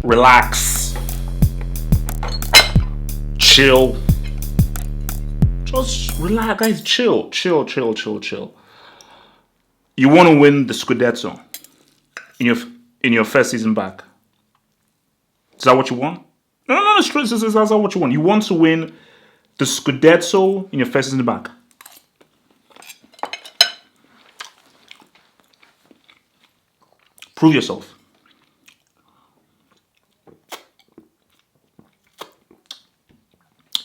relax, chill. Just relax, guys. Chill, chill, chill, chill, chill. You want to win the Scudetto in your in your first season back. Is that what you want? No, no, no. That's not what you want. You want to win the Scudetto in your first season back. Prove yourself.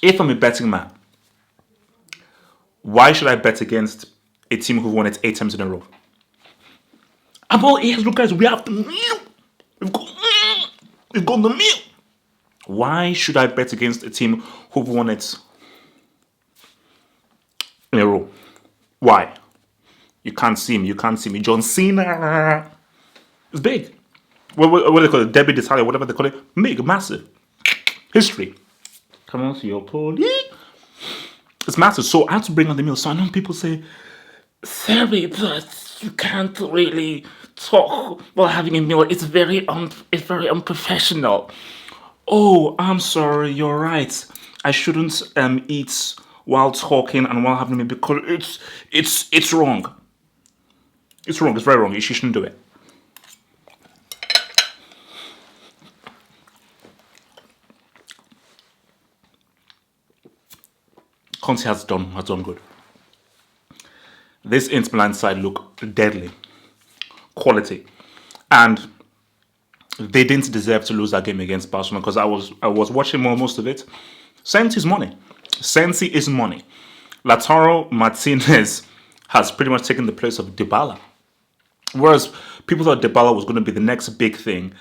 If I'm a betting man, why should I bet against a team who won it 8 times in a row? I'm all ears. Look, guys, we have the meal. We've got the meal. Why should I bet against a team who've won it in a row? Why? You can't see me. You can't see me. John Cena. It's big. What do they call it? Debbie D'Italia, whatever they call it. Big, massive. History. Come on, see your poli. It's massive. So I have to bring on the meal. So I know people say, Serie, but you can't really talk while having a meal. It's very unprofessional. Oh, I'm sorry. You're right. I shouldn't eat while talking and while having a meal because it's wrong. It's wrong. It's very wrong. You shouldn't do it. Conte has done good. This Inter Milan side look deadly, quality, and they didn't deserve to lose that game against Barcelona because I was watching most of it. Sensi is money. Sensi is money. Lautaro Martinez has pretty much taken the place of Dybala, whereas people thought Dybala was going to be the next big thing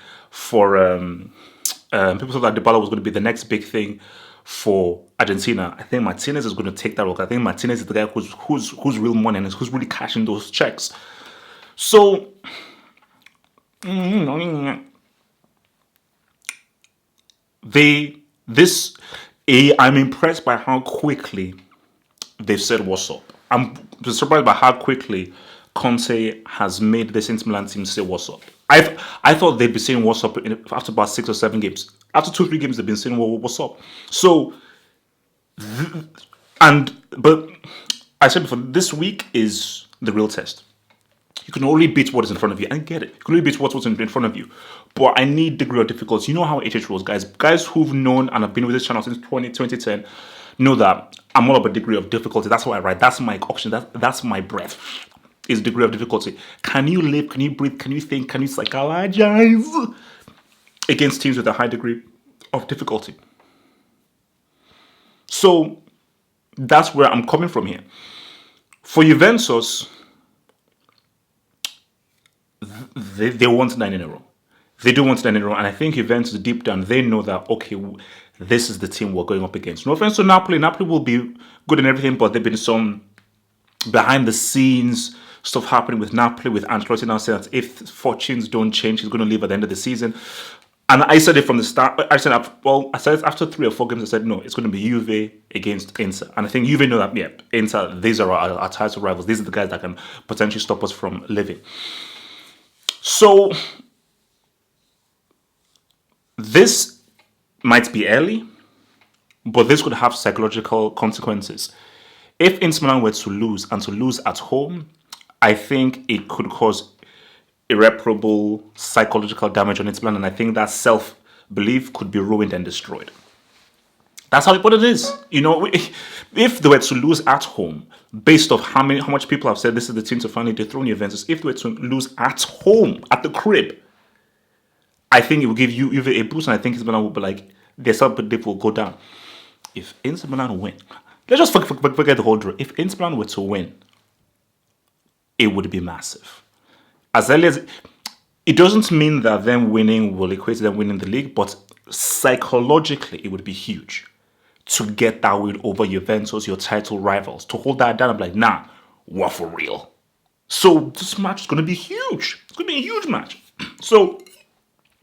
for Argentina. I think Martinez is going to take that role. I think Martinez is the guy who's real money and who's really cashing those checks. So, I'm impressed by how quickly they've said what's up. I'm surprised by how quickly Conte has made this Inter Milan team say what's up. I thought they'd be saying what's up after about 6 or 7 games. After 2-3 games, they've been saying what's up. So, but I said before, this week is the real test. You can only beat what is in front of you. I get it. You can only beat what's in front of you. But I need degree of difficulty. You know how HH rolls, guys. Guys who've known and have been with this channel since 2010 know that I'm all about degree of difficulty. That's why I write. That's my option. That's my breath. Is degree of difficulty. Can you live? Can you breathe? Can you think? Can you psychologize against teams with a high degree of difficulty? So that's where I'm coming from here. For Juventus, they want 9 in a row. They do want 9 in a row, and I think Juventus deep down they know that okay, this is the team we're going up against. No offense to Napoli. Napoli will be good and everything, but there've been some behind the scenes stuff happening with Napoli, with Ancelotti now saying that if fortunes don't change, he's going to leave at the end of the season. And I said it from the start. I said after 3 or 4 games, I said, no, it's going to be Juve against Inter. And I think Juve know that, yeah, Inter, these are our title rivals. These are the guys that can potentially stop us from living. So, this might be early, but this could have psychological consequences. If Inter Milan were to lose, and to lose at home, I think it could cause irreparable psychological damage on Inter Milan, and I think that self-belief could be ruined and destroyed. That's how it is. You know, if they were to lose at home, based off how much people have said this is the team to finally dethrone Juventus, if they were to lose at home, at the crib, I think it will give Juve a boost, and I think Inter Milan will be like, their self-belief will go down. If Inter Milan win, let's just forget the whole draw. If Inter Milan were to win, it would be massive. As early as it doesn't mean that them winning will equate to them winning the league, but psychologically, it would be huge to get that win over Juventus, your title rivals. To hold that down, I'm like, nah, we're for real. So this match is going to be huge. It's going to be a huge match. So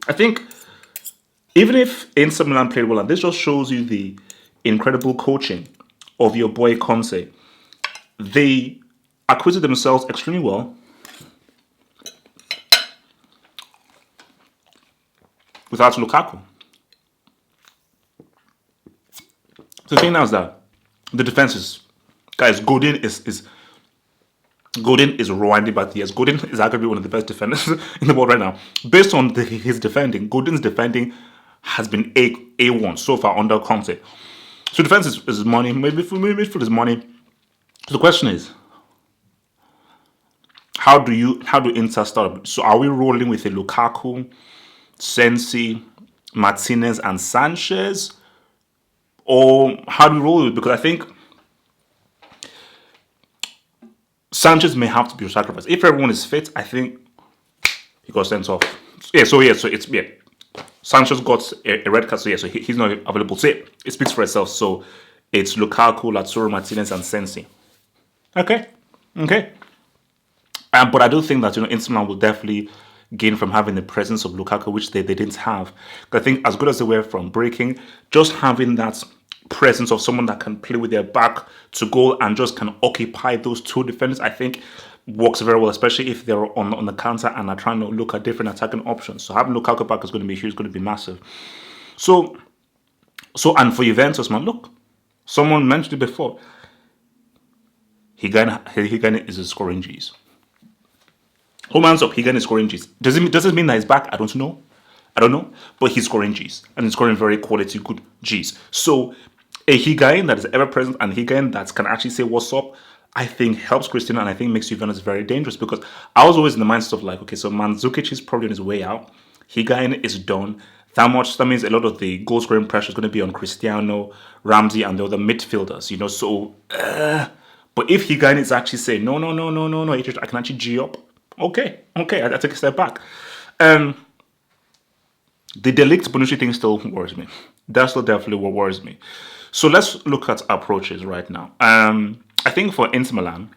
I think even if Inter Milan played well, and this just shows you the incredible coaching of your boy Conte, they acquitted themselves extremely well. without Lukaku. So the thing now is that the defense is, guys, Godin is rewinding back the years. Godin is arguably one of the best defenders in the world right now. Based on his defending, Godin's defending has been A1 so far under Conte. So defense is money, maybe midfield is money. So the question is, how do Inter start? So are we rolling with a Lukaku, Sensi, Martinez, and Sanchez? Or how do we roll with it? Because I think Sanchez may have to be sacrificed. If everyone is fit, I think he got sent off. So it's Sanchez got a red card, so he's not available. So it speaks for itself. So it's Lukaku, Lazzaro, Martinez, and Sensi. Okay. But I do think that Inter Milan will definitely gain from having the presence of Lukaku, which they didn't have. I think as good as they were from breaking, just having that presence of someone that can play with their back to goal and just can occupy those two defenders, I think works very well, especially if they're on the counter and are trying to look at different attacking options. So having Lukaku back is going to be huge, going to be massive. So and for Juventus, man, look, someone mentioned it before. Higuain is a scoring G's. Who man's up? Higuain is scoring G's. Does it mean that he's back? I don't know. But he's scoring G's. And he's scoring very quality, good G's. So a Higuain that is ever present and Higuain that can actually say what's up, I think helps Cristiano and I think makes Juventus very dangerous, because I was always in the mindset of like, okay, so Mandzukic is probably on his way out. Higuain is done. That means a lot of the goal scoring pressure is going to be on Cristiano, Ramsey, and the other midfielders, So, but if Higuain is actually saying, no, I can actually G up. Okay, I take a step back. The Delict Bonucci thing still worries me. That's still definitely what worries me. So let's look at approaches right now. I think for Inter Milan,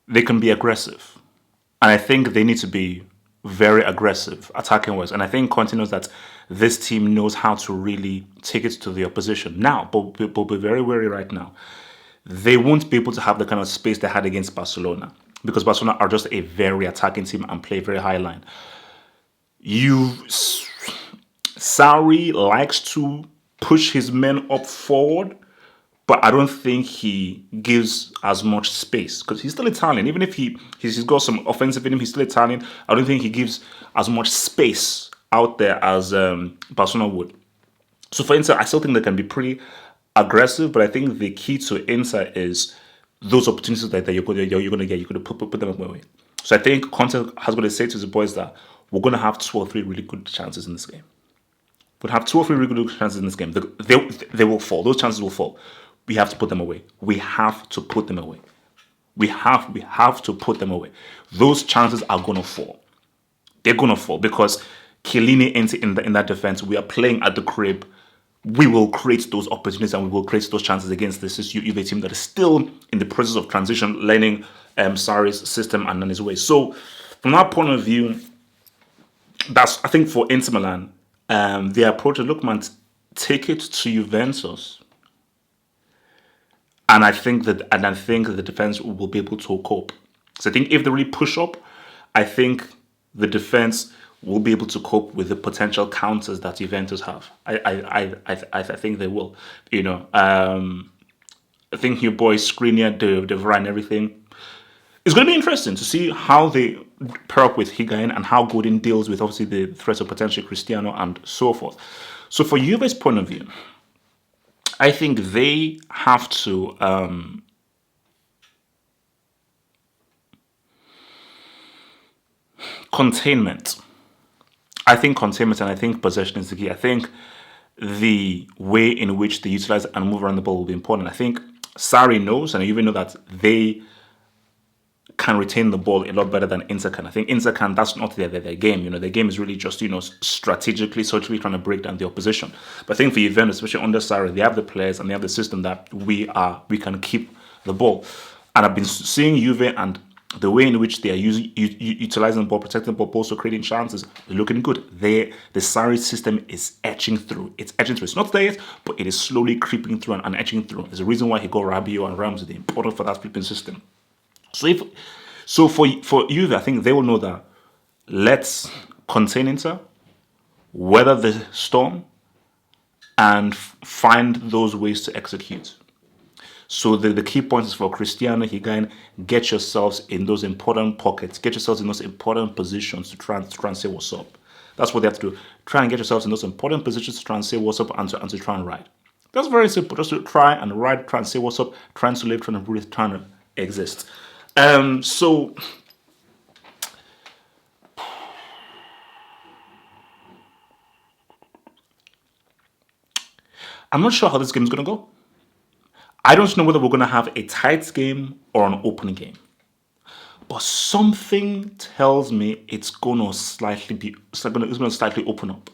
they can be aggressive. And I think they need to be very aggressive attacking wise. And I think Conte knows that this team knows how to really take it to the opposition. Now, but be very wary right now. They won't be able to have the kind of space they had against Barcelona, because Barcelona are just a very attacking team and play very high line. Sarri likes to push his men up forward, but I don't think he gives as much space, because he's still Italian. Even if he's got some offensive in him, he's still Italian. I don't think he gives as much space out there as Barcelona would. So for Inter, I still think they can be pretty aggressive, but I think the key to Inter is those opportunities that you're going to get. You're going to put them away. So I think Conte has got to say to the boys that we're going to have 2 or 3 really good chances in this game. We'll have 2 or 3 really good chances in this game. They will fall. Those chances will fall. We have to put them away. We have to put them away. We have to put them away. Those chances are going to fall. They're going to fall because Chiellini in that defense. We are playing at the crib. We will create those opportunities and we will create those chances against this Juve team that is still in the process of transition, learning Sarri's system and on his way. So from that point of view, that's, I think, for Inter Milan, the approach is, look, man, take it to Juventus. And I think that the defense will be able to cope. So I think if they really push up, I think the defense will be able to cope with the potential counters that Juventus have. I think they will. I think your boys Skriniar, the Varane, and everything. It's going to be interesting to see how they pair up with Higuain and how Godin deals with obviously the threats of potential Cristiano and so forth. So for Juve's point of view, I think they have to containment. I think containment and I think possession is the key. I think the way in which they utilize and move around the ball will be important. I think Sarri knows, and I even know that they can retain the ball a lot better than Inter can. I think Inter can, that's not their game. Their game is really just, strategically, socially trying to break down the opposition. But I think for Juventus, especially under Sarri, they have the players and they have the system that we can keep the ball. And I've been seeing Juve and the way in which they are utilizing the ball, protecting the ball, also creating chances, looking good. The Sarri system is etching through. It's etching through. It's not there yet, but it is slowly creeping through and etching through. There's a reason why he got Rabiot and Ramsey. They're important for that flipping system. So for Juve, I think they will know that let's contain Inter, weather the storm, and find those ways to execute. So the key point is for Cristiano Higuain, get yourselves in those important pockets, get yourselves in those important positions to try and say what's up. That's what they have to do. Try and get yourselves in those important positions to try and say what's up and to try and ride. That's very simple. Just to try and ride, try and say what's up, trying to live, trying to breathe, trying to exist. So I'm not sure how this game is going to go. I don't know whether we're going to have a tight game or an open game. But something tells me it's going to it's going to slightly open up.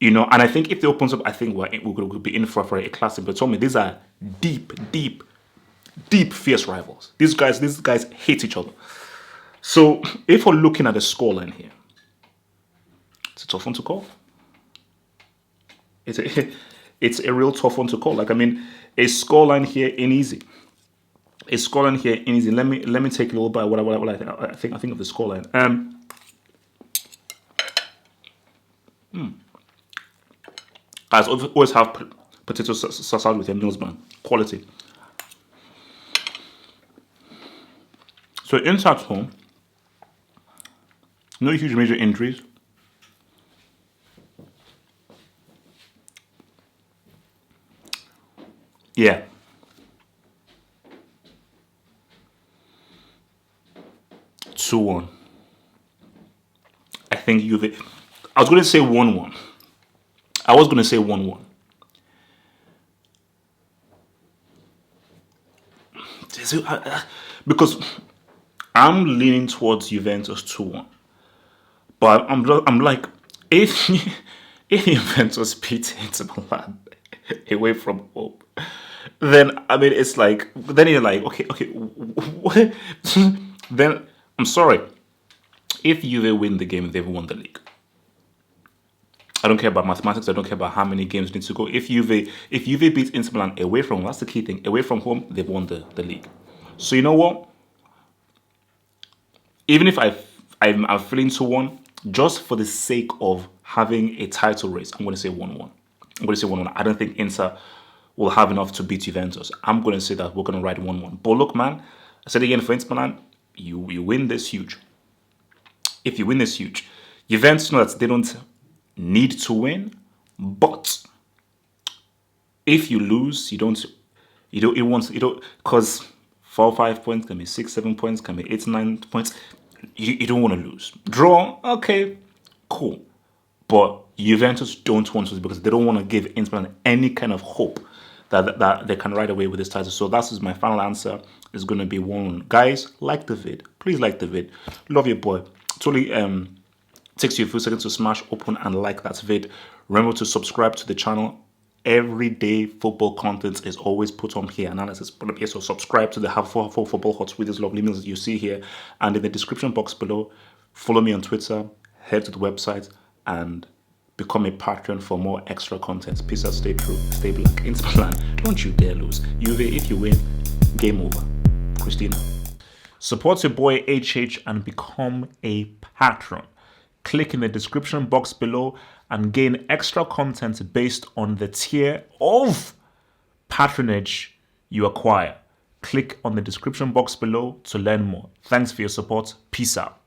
And I think if it opens up, I think we're going to be in for a classic. But tell me, these are deep, fierce rivals. These guys hate each other. So if we're looking at the scoreline here, it's a tough one to call. It's a real tough one to call. A scoreline here ain't easy. Let me take a little bit of what I think of the scoreline. Guys, always have potato salad with your meals, man. Quality. So inside home, no huge major injuries. Yeah. Two one. I think Juve. I was going to say 1-1. Because I'm leaning towards Juventus 2-1. But I'm like, if Juventus beat Inter Milan away from home, then it's like, then you're like, okay, what? Then I'm sorry. If Juve win the game, they've won the league. I don't care about mathematics. I don't care about how many games need to go. If Juve beats Inter Milan away from home, that's the key thing. Away from home, they've won the league. So you know what? Even if I'm feeling 2-1, just for the sake of having a title race, I'm going to say 1-1. I don't think Inter will have enough to beat Juventus. I'm going to say that we're going to ride 1-1. But look, man, I said again, for Inter Milan, you win this huge. If you win this huge, Juventus know that they don't need to win, but if you lose, because 4 or 5 points can be 6, 7 points, can be 8, 9 points. You don't want to lose. Draw, okay, cool. But Juventus don't want to, because they don't want to give Inter Milan any kind of hope that they can ride away with this title. So that's my final answer. Is going to be 1-1. Guys, like the vid. Please like the vid. Love your boy. Totally takes you a few seconds to smash open and like that vid. Remember to subscribe to the channel. Everyday football content is always put on here. Analysis put up here. So subscribe to the Have for Football Hots with these lovely meals that you see here. And in the description box below, follow me on Twitter, head to the website, and become a patron for more extra content. Peace out, stay true, stay black. Inter Milan, don't you dare lose. Juve, if you win, game over. Christina. Support your boy HH and become a patron. Click in the description box below and gain extra content based on the tier of patronage you acquire. Click on the description box below to learn more. Thanks for your support. Peace out.